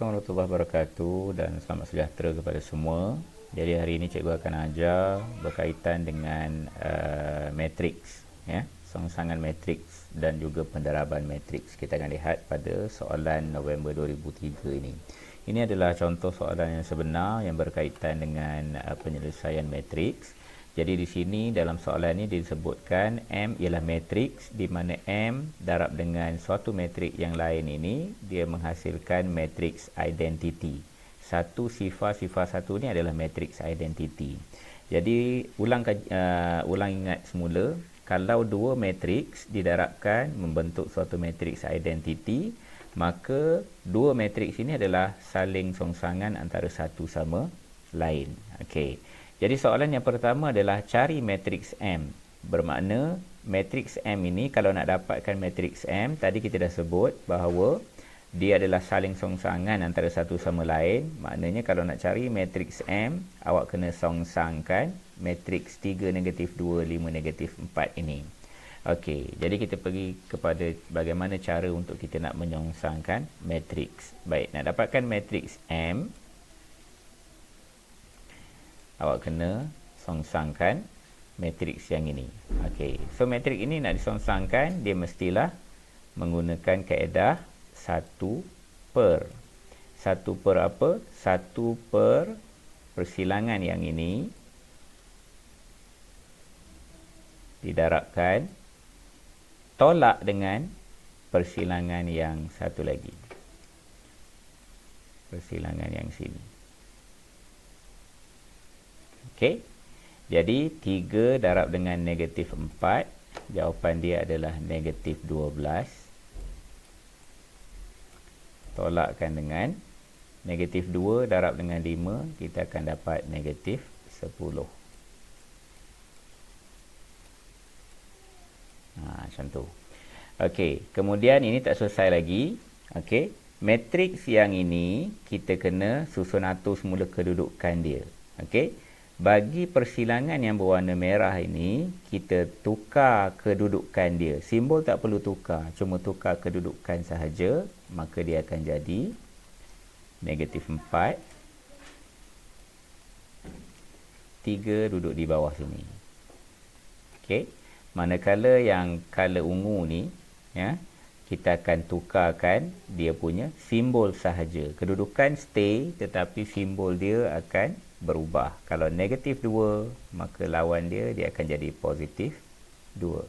Assalamualaikum warahmatullahi wabarakatuh dan selamat sejahtera kepada semua. Jadi hari ini cikgu akan ajar berkaitan dengan matriks, ya, songsangan matriks dan juga pendaraban matriks. Kita akan lihat pada soalan November 2003 ini. Ini adalah contoh soalan yang sebenar yang berkaitan dengan penyelesaian matriks. Jadi di sini dalam soalan ini disebutkan M ialah matriks di mana M darab dengan suatu matriks yang lain ini dia menghasilkan matriks identity. Satu sifar satu ni adalah matriks identity. Jadi ulang ingat semula, kalau dua matriks didarabkan membentuk suatu matriks identity, maka dua matriks ini adalah saling songsangan antara satu sama lain. Okey. Jadi soalan yang pertama adalah cari matriks M. Bermakna matriks M ini kalau nak dapatkan matriks M, tadi kita dah sebut bahawa dia adalah saling songsangan antara satu sama lain. Maknanya kalau nak cari matriks M, awak kena songsangkan matriks 3, -2, 5, -4 ini. Okey, jadi kita pergi kepada bagaimana cara untuk kita nak menyongsangkan matriks. Baik, nak dapatkan matriks M, awak kena songsangkan matriks yang ini. Okey, so matriks ini nak disongsangkan, dia mestilah menggunakan kaedah 1 per. 1 per apa? 1 per persilangan yang ini didarabkan tolak dengan persilangan yang satu lagi. Persilangan yang sini. Okey. Jadi 3 darab dengan -4, jawapan dia adalah -12. Tolakkan dengan -2 darab dengan 5, kita akan dapat -10. Macam tu. Okey, kemudian ini tak selesai lagi. Okey, matriks yang ini kita kena susun atur semula kedudukan dia. Okey. Bagi persilangan yang berwarna merah ini, kita tukar kedudukan dia. Simbol tak perlu tukar, cuma tukar kedudukan sahaja, maka dia akan jadi -4. 3 duduk di bawah sini. Okey. Manakala yang color ungu ni, ya, kita akan tukarkan dia punya simbol sahaja. Kedudukan stay, tetapi simbol dia akan berubah. Kalau -2, maka lawan dia akan jadi +2.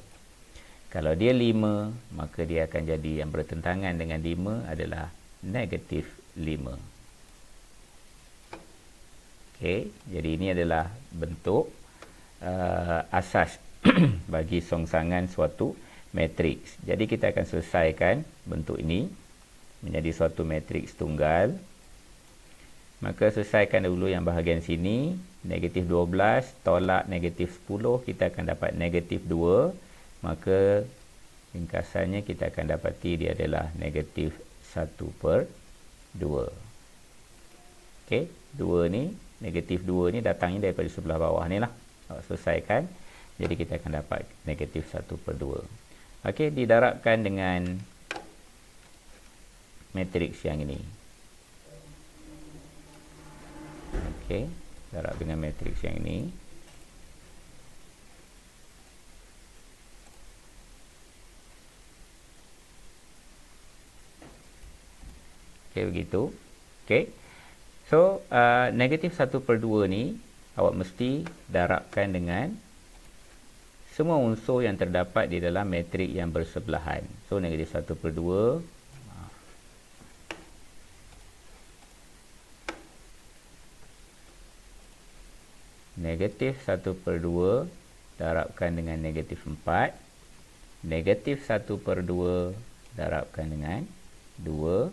Kalau dia 5, maka dia akan jadi yang bertentangan dengan 5 adalah -5. Okey, jadi ini adalah bentuk asas bagi songsangan suatu matriks. Jadi kita akan selesaikan bentuk ini menjadi suatu matriks tunggal. Maka selesaikan dulu yang bahagian sini, -12 tolak -10, kita akan dapat -2. Maka ringkasannya kita akan dapati dia adalah -1/2. Okey, 2 ni, -2 ni datangnya daripada sebelah bawah ni lah. Awak selesaikan. Jadi kita akan dapat -1/2. Okey, didarabkan dengan matriks yang ini. Okey, darab dengan matriks yang ini. Okey, begitu. Okey. So, -1/2 ni awak mesti darabkan dengan semua unsur yang terdapat di dalam matriks yang bersebelahan. So, -1/2 -1/2 darabkan dengan -4, -1/2 darabkan dengan 2,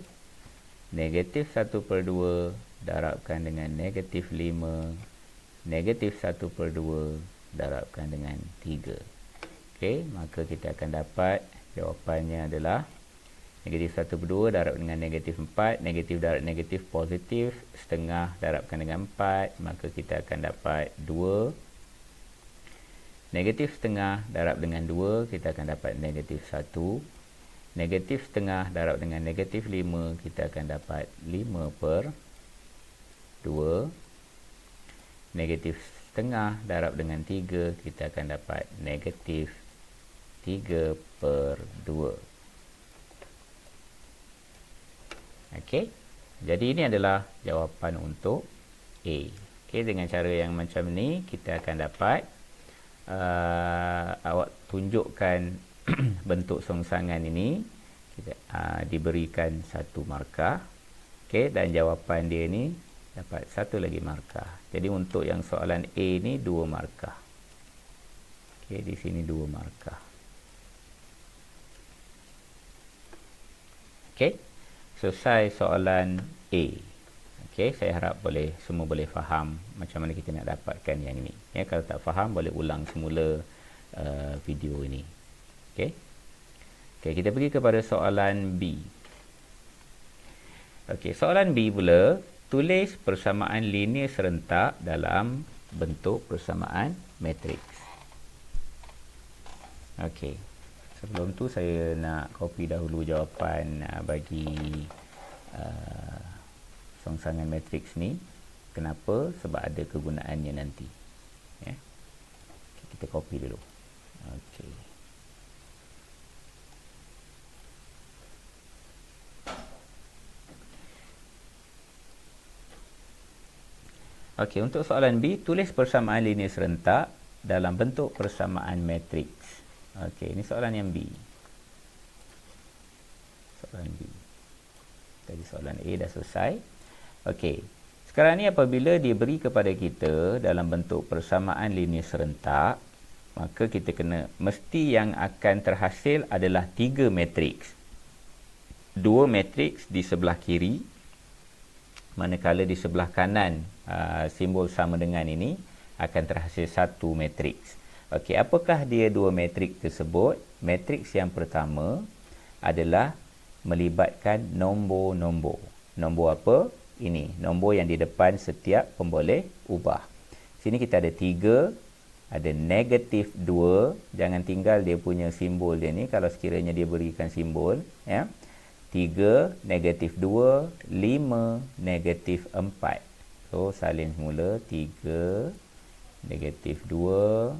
-1/2 darabkan dengan -5, -1/2 darabkan dengan 3. Okey, maka kita akan dapat jawapannya adalah -1/2 darab dengan -4, negatif darab negatif positif, setengah darabkan dengan 4, maka kita akan dapat 2. Negatif setengah darab dengan 2, kita akan dapat -1. Negatif setengah darab dengan negatif 5, kita akan dapat 5/2. Negatif setengah darab dengan 3, kita akan dapat negatif 3/2. Okey. Jadi ini adalah jawapan untuk A. Okey, dengan cara yang macam ni kita akan dapat awak tunjukkan bentuk songsangan ini, kita diberikan 1 markah. Okey, dan jawapan dia ni dapat 1 lagi markah. Jadi untuk yang soalan A ni 2 markah. Okey, di sini 2 markah. Okey, selesai soalan A. Okey, saya harap semua boleh faham macam mana kita nak dapatkan yang ini. Ya, kalau tak faham boleh ulang semula video ini. Okey. Okey, kita pergi kepada soalan B. Okey, soalan B pula, tulis persamaan linear serentak dalam bentuk persamaan matriks. Okey. Sebelum tu saya nak copy dahulu jawapan bagi songsangan matriks ni. Kenapa? Sebab ada kegunaannya nanti. Ya. Kita copy dulu. Okey. Okey, untuk soalan B, tulis persamaan linear serentak dalam bentuk persamaan matriks. Okey, ini soalan yang B. Soalan B. Tadi soalan A dah selesai. Okey. Sekarang ni apabila diberi kepada kita dalam bentuk persamaan linear serentak, maka kita mesti yang akan terhasil adalah 3 matriks. 2 matriks di sebelah kiri, manakala di sebelah kanan simbol sama dengan ini akan terhasil 1 matriks. Okey, apakah dia 2 matriks tersebut? Matriks yang pertama adalah melibatkan nombor-nombor. Nombor apa? Ini, nombor yang di depan setiap pemboleh ubah. Sini kita ada 3, ada negatif 2, jangan tinggal dia punya simbol dia ni kalau sekiranya dia berikan simbol, ya. 3, negatif 2, 5, negatif 4. So, salin semula. 3, negatif 2,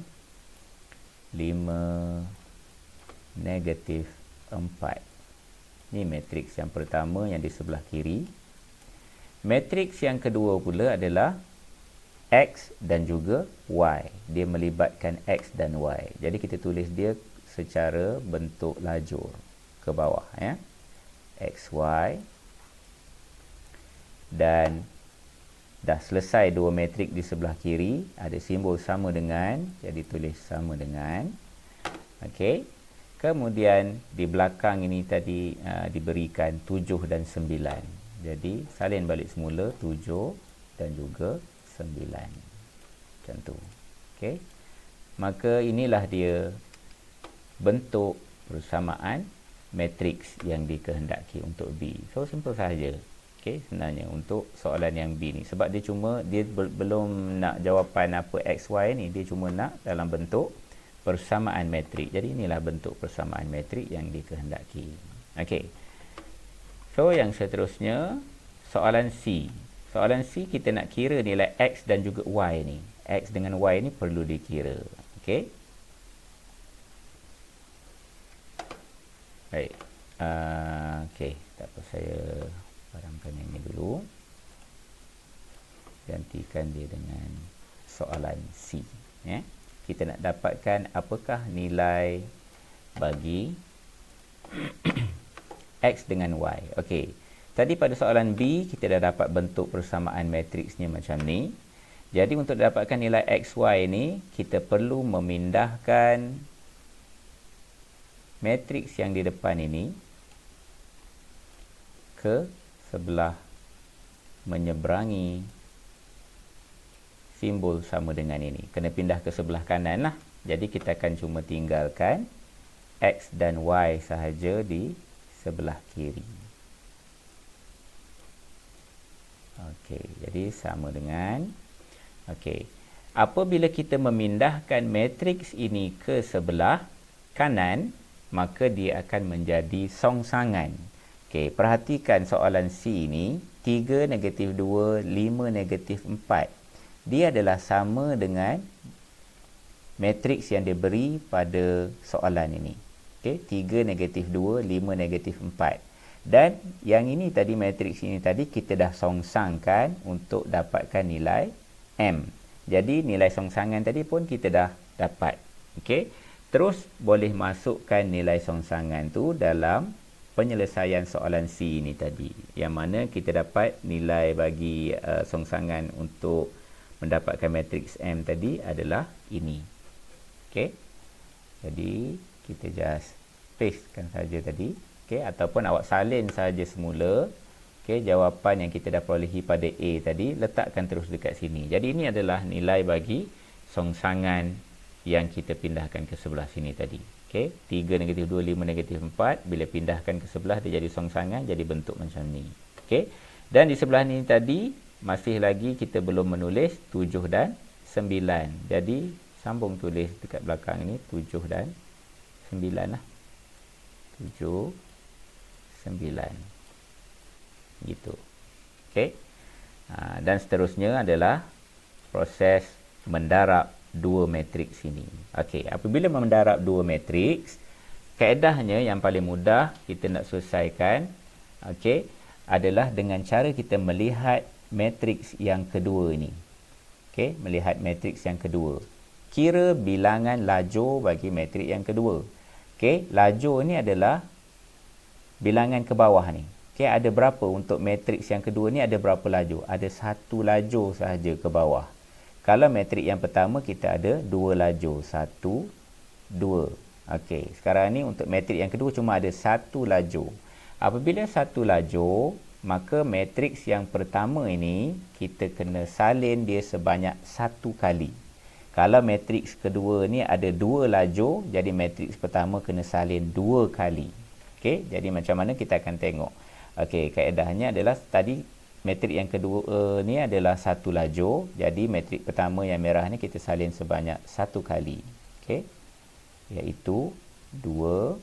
5, negatif 4. Ini matriks yang pertama yang di sebelah kiri. Matriks yang kedua pula adalah X dan juga Y. Dia melibatkan X dan Y. Jadi, kita tulis dia secara bentuk lajur ke bawah, ya. XY, dan dah selesai 2 matrik di sebelah kiri, ada simbol sama dengan, jadi tulis sama dengan. Okey, kemudian di belakang ini tadi diberikan 7 dan 9, jadi salin balik semula 7 dan juga 9 macam tu. Okey, maka inilah dia bentuk persamaan matriks yang dikehendaki untuk B. So, simple sahaja. Okey, sebenarnya untuk soalan yang B ni. Sebab dia belum nak jawapan apa XY ni. Dia cuma nak dalam bentuk persamaan matrik. Jadi, inilah bentuk persamaan matrik yang dikehendaki. Okey. So, yang seterusnya, soalan C. Soalan C, kita nak kira nilai X dan juga Y ni. X dengan Y ni perlu dikira. Okey. Baik. Okey, tak apa, saya padamkan yang ini dulu. Gantikan dia dengan soalan C, ya. Kita nak dapatkan apakah nilai bagi X dengan Y. Okey. Tadi pada soalan B kita dah dapat bentuk persamaan matriksnya macam ni. Jadi untuk dapatkan nilai XY ni, kita perlu memindahkan matriks yang di depan ini ke sebelah menyeberangi simbol sama dengan ini. Kena pindah ke sebelah kanan lah. Jadi kita akan cuma tinggalkan X dan Y sahaja di sebelah kiri. Okey, jadi sama dengan, okey, apabila kita memindahkan matriks ini ke sebelah kanan, maka dia akan menjadi songsangan. Okey, perhatikan soalan C ni, 3 negatif 2, 5 negatif 4. Dia adalah sama dengan matriks yang diberi pada soalan ini. Okey, 3 negatif 2, 5 negatif 4. Dan yang ini tadi, matriks ini tadi kita dah songsangkan untuk dapatkan nilai M. Jadi nilai songsangan tadi pun kita dah dapat. Okey. Terus boleh masukkan nilai songsangan tu dalam penyelesaian soalan C ini tadi. Yang mana kita dapat nilai bagi songsangan untuk mendapatkan matriks M tadi adalah ini. Okey. Jadi kita just pastekan saja tadi. Okey, ataupun awak salin saja semula. Okey, jawapan yang kita dah perolehi pada A tadi, letakkan terus dekat sini. Jadi ini adalah nilai bagi songsangan yang kita pindahkan ke sebelah sini tadi. Okey, 3 negatif 2, 5 negatif 4, bila pindahkan ke sebelah dia jadi songsangan, jadi bentuk macam ni. Okey. Dan di sebelah ni tadi masih lagi kita belum menulis 7 dan 9. Jadi sambung tulis dekat belakang ni 7 dan 9 lah. 7, 9. Gitu. Okey. Dan seterusnya adalah proses mendarab dua matriks ini. Okey, apabila mendarab dua matriks, kaedahnya yang paling mudah kita nak selesaikan, okey, adalah dengan cara kita melihat matriks yang kedua ini. Okey, melihat matriks yang kedua. Kira bilangan lajur bagi matriks yang kedua. Okey, lajur ni adalah bilangan ke bawah ni. Okey, ada berapa untuk matriks yang kedua ni, ada berapa lajur? Ada satu lajur sahaja ke bawah. Kalau matriks yang pertama kita ada dua lajur, 1, 2. Okey, sekarang ni untuk matriks yang kedua cuma ada satu lajur. Apabila satu lajur, maka matriks yang pertama ini kita kena salin dia sebanyak satu kali. Kalau matriks kedua ni ada dua lajur, jadi matriks pertama kena salin dua kali. Okey, jadi macam mana kita akan tengok. Okey, kaedahnya adalah tadi matriks yang kedua ni adalah satu lajur. Jadi matriks pertama yang merah ni kita salin sebanyak satu kali. Okey, iaitu 2.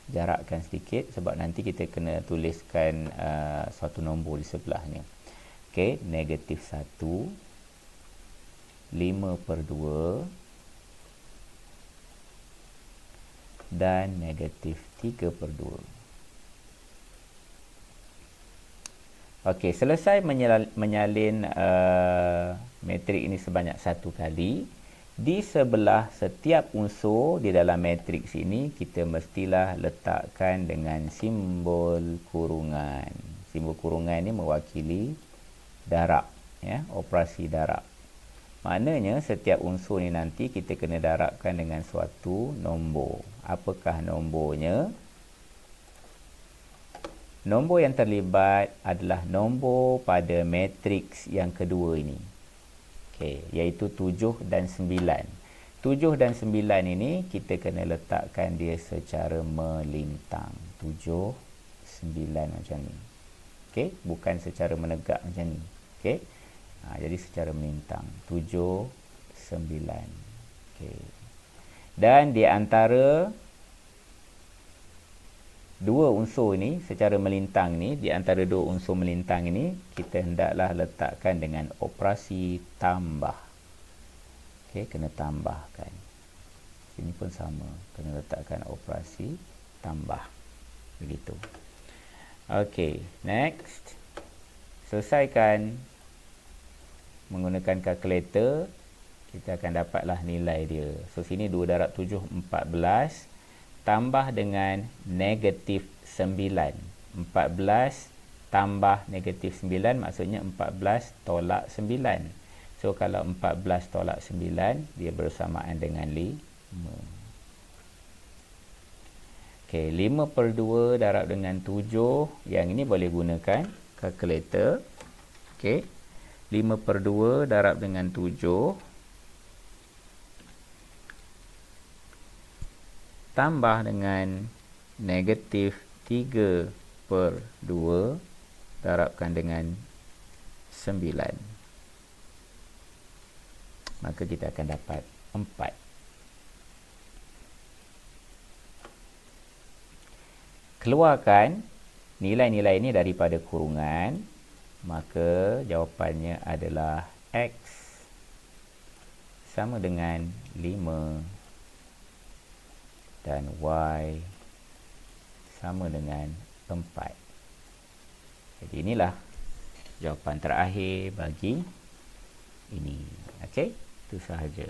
Jarakkan sedikit sebab nanti kita kena tuliskan suatu nombor di sebelahnya. Okey, negatif 1, 5/2 dan negatif 3/2. Okey, selesai menyalin matriks ini sebanyak satu kali. Di sebelah setiap unsur di dalam matriks ini kita mestilah letakkan dengan simbol kurungan. Simbol kurungan ini mewakili darab, ya, operasi darab. Maknanya setiap unsur ni nanti kita kena darabkan dengan suatu nombor. Apakah nombornya? Nombor yang terlibat adalah nombor pada matriks yang kedua ini. Okey, iaitu 7 dan 9. 7 dan 9 ini kita kena letakkan dia secara melintang. 7, 9 macam ni. Okey, bukan secara menegak macam ni. Okey. Jadi secara melintang 7, 9. Okey. Dan di antara dua unsur ni secara melintang ni, di antara dua unsur melintang ini kita hendaklah letakkan dengan operasi tambah. Okey, kena tambahkan. Sini pun sama, kena letakkan operasi tambah. Begitu. Okey, next. Selesaikan menggunakan kalkulator, kita akan dapatlah nilai dia. So sini 2 darab 7, 14, tambah dengan negatif 9. 14 tambah negatif 9 maksudnya 14 tolak 9. So kalau 14 tolak 9, dia bersamaan dengan 5. Okey, 5/2 darab dengan 7. Yang ini boleh gunakan kalkulator. Okey, 5/2 darab dengan 7 tambah dengan negatif 3/2 darabkan dengan 9. Maka kita akan dapat 4. keluarkan nilai-nilai ini daripada kurungan, maka jawapannya adalah X sama dengan 5 dan Y sama dengan 4. Jadi inilah jawapan terakhir bagi ini. Okey, itu sahaja.